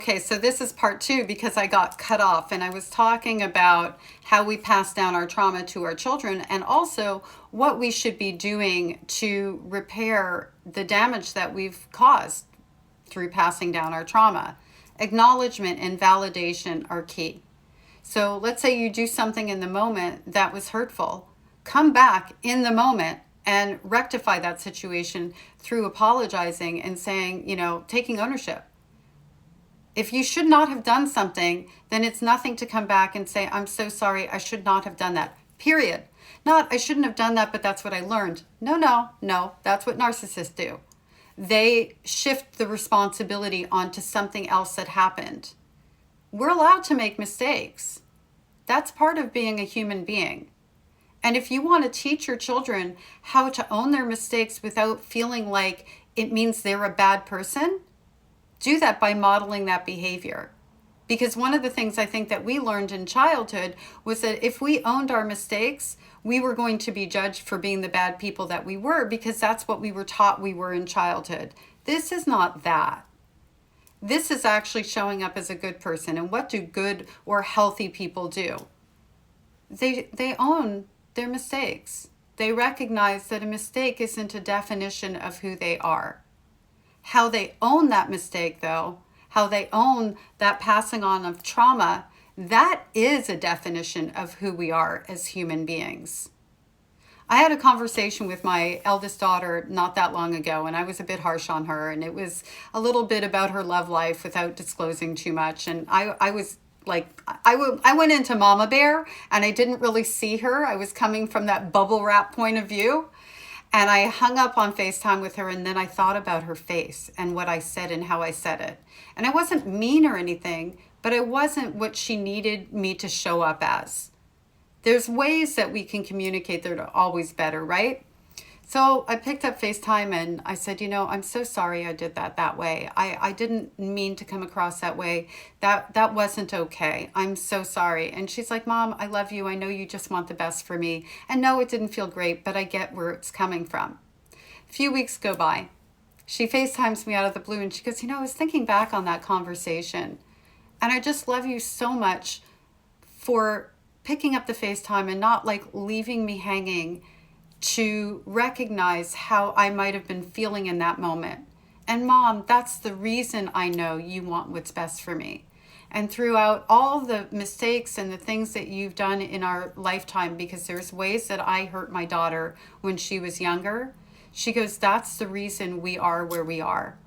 Okay, so this is part two because I got cut off and I was talking about how we pass down our trauma to our children and also what we should be doing to repair the damage that we've caused through passing down our trauma. Acknowledgement and validation are key. So let's say you do something in the moment that was hurtful. Come back in the moment and rectify that situation through apologizing and saying, taking ownership. If you should not have done something, then it's nothing to come back and say, I'm so sorry, I should not have done that. Period. Not, I shouldn't have done that, but that's what I learned. No, that's what narcissists do. They shift the responsibility onto something else that happened. We're allowed to make mistakes. That's part of being a human being. And if you want to teach your children how to own their mistakes without feeling like it means they're a bad person, do that by modeling that behavior. Because one of the things I think that we learned in childhood was that if we owned our mistakes, we were going to be judged for being the bad people that we were because that's what we were taught we were in childhood. This is not that. This is actually showing up as a good person. And what do good or healthy people do? They own their mistakes. They recognize that a mistake isn't a definition of who they are. How they own that mistake, though, how they own that passing on of trauma, that is a definition of who we are as human beings. I had a conversation with my eldest daughter not that long ago, and I was a bit harsh on her, and it was a little bit about her love life without disclosing too much. And I was like, I went into Mama Bear, and I didn't really see her. I was coming from that bubble wrap point of view. And I hung up on FaceTime with her, and then I thought about her face and what I said and how I said it. And I wasn't mean or anything, but I wasn't what she needed me to show up as. There's ways that we can communicate that are always better, right? So I picked up FaceTime and I said, I'm so sorry I did that way. I didn't mean to come across that way. That wasn't okay. I'm so sorry. And she's like, Mom, I love you. I know you just want the best for me. And no, it didn't feel great, but I get where it's coming from. A few weeks go by. She FaceTimes me out of the blue and she goes, I was thinking back on that conversation. And I just love you so much for picking up the FaceTime and not leaving me hanging to recognize how I might have been feeling in that moment. And Mom, that's the reason I know you want what's best for me. And throughout all the mistakes and the things that you've done in our lifetime, because there's ways that I hurt my daughter when she was younger, she goes, that's the reason we are where we are.